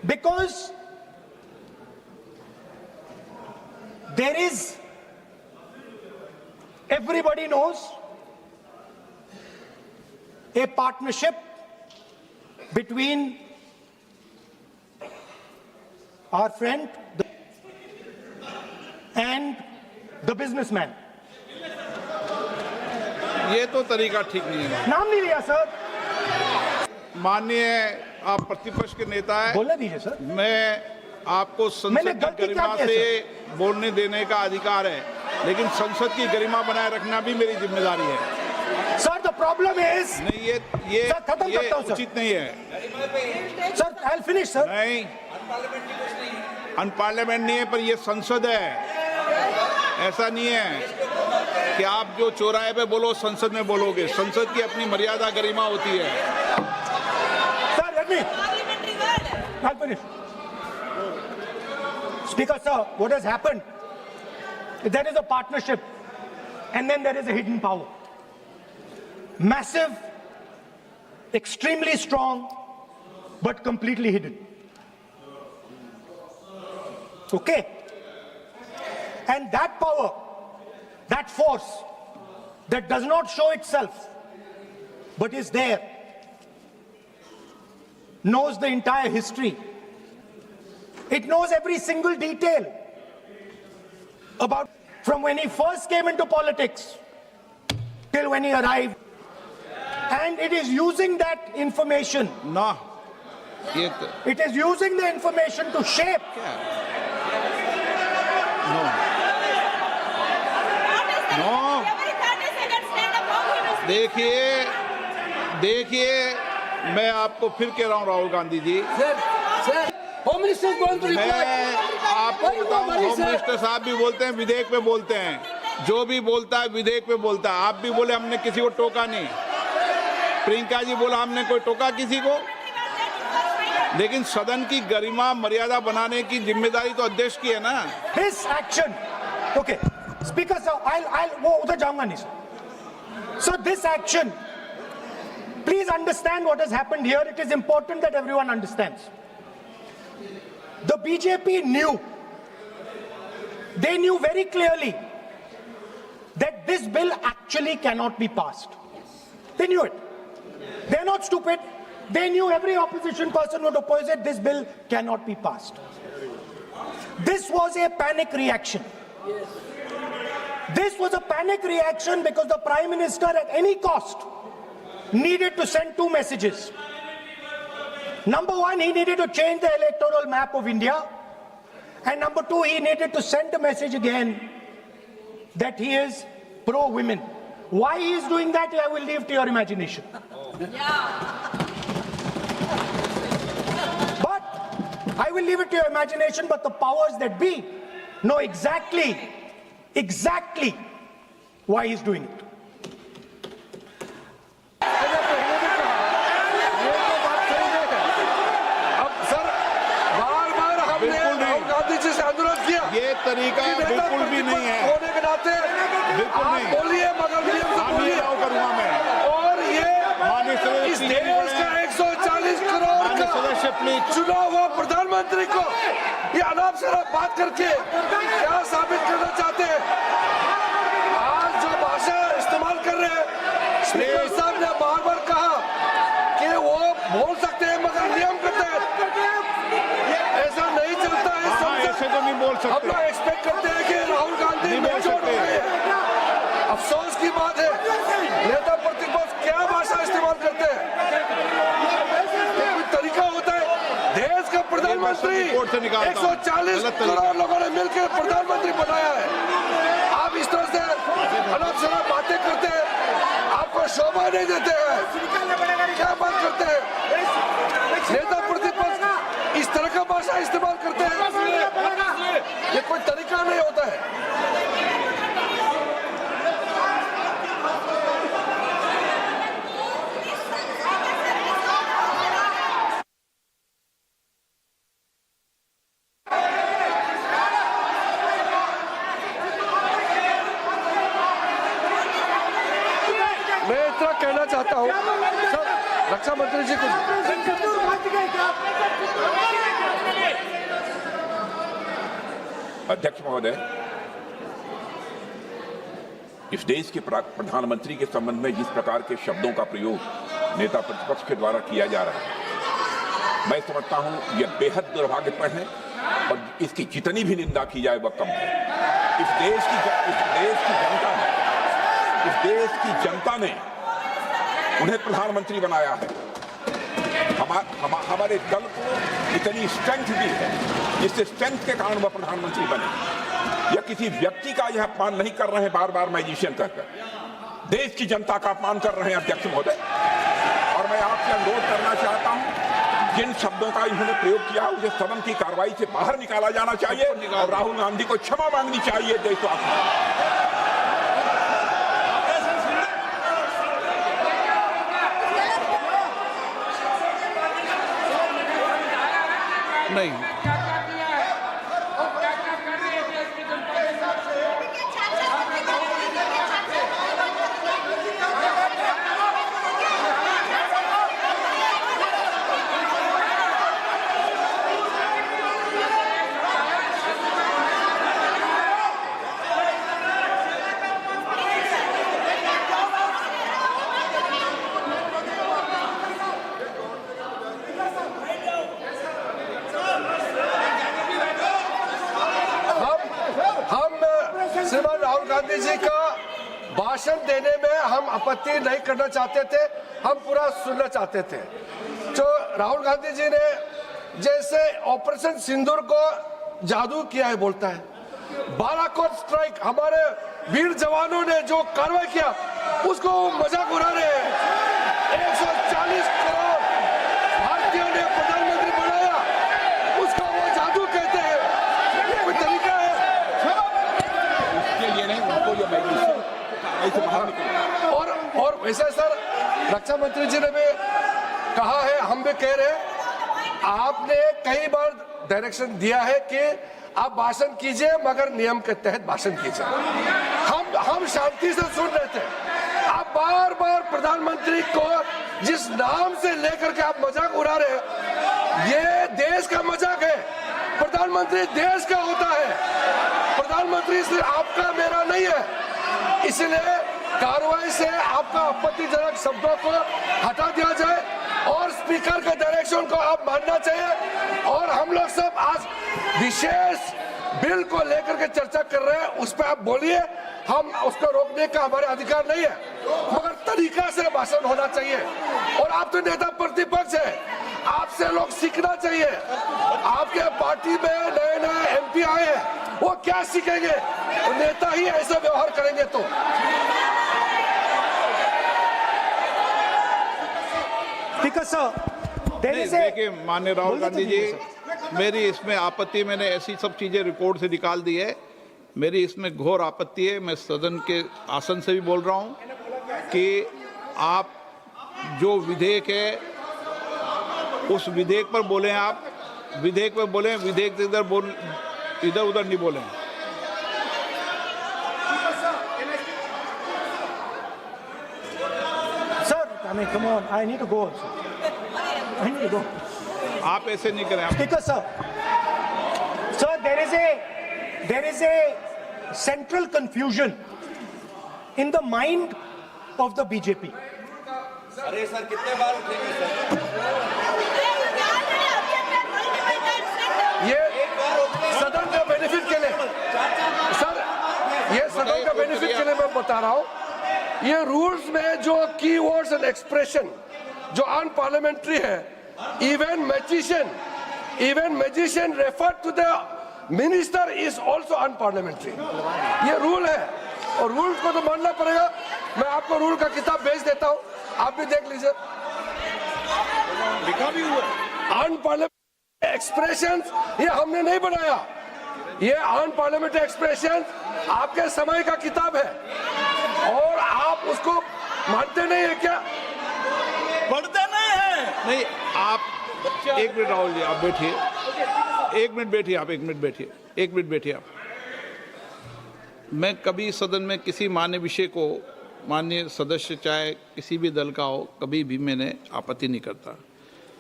Because there is, everybody knows, a partnership between our friend and the businessman. ये तो तरीका ठीक नहीं है। नाम नहीं लिया सर। माननीय आप प्रतिपक्ष के नेता हैं। बोलने दीजिए सर। मैं आपको संसद की गरिमा से बोलने देने का अधिकार है, लेकिन संसद की गरिमा बनाए रखना भी मेरी जिम्मेदारी है। सर द प्रॉब्लम इज नहीं, ये उचित नहीं है। Sir I will finish sir. नहीं, अनपार्लियामेंट नहीं है, पर ये संसद है। ऐसा नहीं है कि आप जो चौराहे पे बोलो संसद में बोलोगे। संसद की अपनी मर्यादा गरिमा होती है। Sir let me I'll finish. Speaker sir, what has happened? There is a partnership and then there is a hidden power. Massive, extremely strong, but completely hidden. Okay? And that power, that force that does not show itself but is there, knows the entire history. It knows every single detail about from when he first came into politics till when he arrived. And it is using that information. No. It is using the information to shape. No. देखिए, मैं आपको फिर कह रहा हूँ Rahul Gandhi ji, home minister मैं आपको बताऊं, होम मिनिस्टर साहब भी बोलते हैं, विधेयक पे बोलते हैं, जो भी बोलता है विधेयक पे बोलता है। आप भी बोले हमने किसी को टोका नहीं, प्रियंका जी बोला हमने कोई टोका किसी को, लेकिन सदन की गरिमा मर्यादा बनाने की जिम्मेदारी तो अध्यक्ष की है ना। His action, okay, Speaker sir, I'll वो उधर जाऊंगा नहीं sir. So this action, please understand what has happened here. It is important that everyone understands. The BJP knew, they knew very clearly that this bill actually cannot be passed. They knew it. They're not stupid. They knew every opposition person would oppose it. This bill cannot be passed. This was a panic reaction. This was a panic reaction because the Prime Minister at any cost needed to send two messages. Number one, he needed to change the electoral map of India. And number two, he needed to send a message again that he is pro-women. Why he is doing that, I will leave to your imagination. But I will leave it to your imagination, but the powers that be know exactly why he's doing it. ये तरीका बिल्कुल भी नहीं है। होने के नाते बिल्कुल नहीं बोलिए, मगर नियम से बोलिए। करूंगा मैं। और ये इस देश का 140 करोड़ का चुना हुआ प्रधानमंत्री को ये अनाप शराब बात करके क्या साबित करना चाहते हैं? आज जो भाषा इस्तेमाल कर रहे हैं, स्पीकर साहब ने बार-बार कहा कि वो बोल सकते हैं मगर नियम के तहत। ऐसा नहीं चलता है। ऐसे तो नहीं बोल सकते। हम लोग एक्सपेक्ट करते हैं कि राहुल गांधी मेच्योर हो गए। अफसोस की बात है, नेता प्रतिपक्ष क्या भाषा इस्तेमाल करते हैं। कोई तरीका होता है। देश का प्रधानमंत्री 140 करोड़ लोगों ने मिलकर प्रधानमंत्री बनाया है। आप इस तरह से अनाप शराब बातें करते हैं, आपको शोभा नहीं देते हैं। क्या बात करते हैं? नेता प्रतिपक्ष इस तरह का भाषा इस्तेमाल करते हैं। ये कोई तरीका नहीं होता है। मैं इतना कहना चाहता हूँ, सर रक्षा मंत्री जी को अध्यक्ष महोदय, इस देश के प्रधानमंत्री के संबंध में जिस प्रकार के शब्दों का प्रयोग नेता प्रतिपक्ष के द्वारा किया जा रहा है, मैं समझता हूं यह बेहद दुर्भाग्यपूर्ण है और इसकी जितनी भी निंदा की जाए वह कम है। इस देश की जनता ने उन्हें प्रधानमंत्री बनाया है। हमारे दल को इतनी स्ट्रेंथ दी है जिससे स्ट्रेंथ के कारण वह प्रधानमंत्री बने। यह किसी व्यक्ति का यह अपमान नहीं कर रहे हैं, बार बार मैजिशियन कहकर देश की जनता का अपमान कर रहे हैं अध्यक्ष महोदय। और मैं आपसे अनुरोध करना चाहता हूं, जिन शब्दों का इन्होंने प्रयोग किया उसे सदन की कार्रवाई से बाहर निकाला जाना चाहिए और राहुल गांधी को क्षमा मांगनी चाहिए देशवासियों। नहीं, श्रीमान राहुल गांधी जी का भाषण देने में हम आपत्ति नहीं करना चाहते थे, हम पूरा सुनना चाहते थे। जो राहुल गांधी जी ने जैसे ऑपरेशन सिंदूर को जादू किया है बोलता है, बालाकोट स्ट्राइक हमारे वीर जवानों ने जो कार्रवाई किया उसको मजाक उड़ा रहे हैं। 140 करोड़ भारतीयों ने प्रधानमंत्री बनाया, उसको वो जादू कहते हैं। ये कोई तरीका है? और वैसे सर रक्षा मंत्री जी ने भी कहा है, हम भी कह रहे हैं, आपने कई बार डायरेक्शन दिया है कि आप भाषण कीजिए मगर नियम के तहत भाषण कीजिए। हम शांति से सुन रहे थे, आप बार बार प्रधानमंत्री को जिस नाम से लेकर के आप मजाक उड़ा रहे हैं, ये देश का मजाक है। प्रधानमंत्री देश का होता है, प्रधानमंत्री सिर्फ आपका मेरा नहीं है। इसलिए कार्रवाई से आपका आपत्तिजनक शब्दों को हटा दिया जाए और स्पीकर के डायरेक्शन को आप मानना चाहिए। और हम लोग सब आज विशेष बिल को लेकर के चर्चा कर रहे हैं, उस पर आप बोलिए, हम उसको रोकने का हमारे अधिकार नहीं है, मगर तरीका से भाषण होना चाहिए। और आप तो नेता प्रतिपक्ष है, आपसे लोग सीखना चाहिए। आपके पार्टी में नए नए एमपी आए हैं, वो क्या सीखेंगे? नेता ही ऐसा व्यवहार करेंगे तो। देखिए माननीय राहुल गांधी जी, मेरी इसमें आपत्ति, मैंने ऐसी सब चीजें रिकॉर्ड से निकाल दी है। मेरी इसमें घोर आपत्ति है। मैं सदन के आसन से भी बोल रहा हूं कि आप जो विधेयक है उस विधेयक पर बोले, आप विधेयक पर बोले, विधेयक इधर उधर नहीं बोले। Sir, I mean, come on, I need to go also. I need to go. आप ऐसे नहीं करें। Speaker, sir. Sir, there is a central confusion in the mind of the BJP. अरे सर कितने बार उठेंगे सर? ये सदन का बेनिफिट के लिए सर, ये सदन का बेनिफिट के लिए मैं बता रहा हूँ, ये रूल्स में जो कीवर्ड्स एंड एक्सप्रेशन जो अनपार्लियामेंट्री है, even magician refer to the minister is also unparliamentary. ये रूल है और रूल को तो मानना पड़ेगा। मैं आपको रूल का किताब भेज देता हूँ, आप भी देख लीजिए। अनपार्लियामेंट्री एक्सप्रेशंस ये हमने नहीं बनाया, ये अनपार्लियामेंट्री एक्सप्रेशंस आपके समय का किताब है और आप उसको मानते नहीं है क्या? पढ़ते नहीं है? नहीं, आप एक मिनट राहुल जी, आप बैठिए, एक मिनट बैठिए, आप एक मिनट बैठिए, एक मिनट बैठिए आप। मैं कभी सदन में किसी मान्य विषय को, माननीय सदस्य चाहे किसी भी दल का हो, कभी भी मैंने आपत्ति नहीं करता।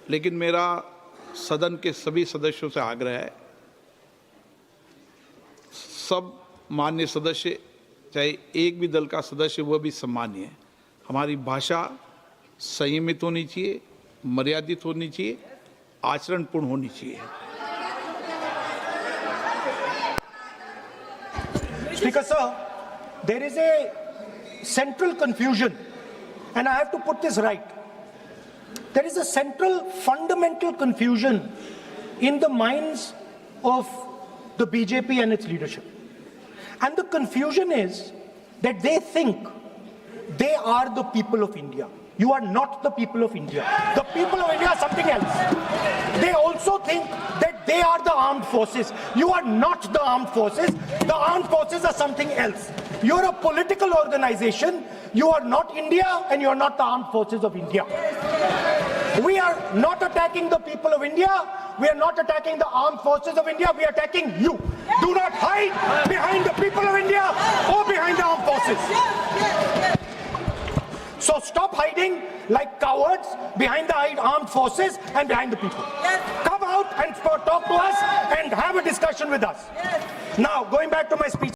लेकिन मेरा सदन के सभी सदस्यों से आग्रह है सब मान्य सदस्य, चाहे एक भी दल का सदस्य, वह भी सम्मान्य है। हमारी भाषा संयमित होनी चाहिए, मर्यादित होनी चाहिए, आचरणपूर्ण होनी चाहिए। Speaker sir, there is a central confusion, and I have to put this right. There is a central fundamental confusion in the minds of the BJP and its leadership. And the confusion is that they think they are the people of India. You are not the people of India. The people of India are something else. They also think that they are the armed forces. You are not the armed forces. The armed forces are something else. You're a political organization. You are not India, and you are not the armed forces of India. We are not attacking the people of India. We are not attacking the armed forces of India. We are attacking you. Do not hide behind the people of India or behind the armed forces. So stop hiding like cowards behind the armed forces and behind the people. Come out and talk to us and have a discussion with us. Now, going back to my speech.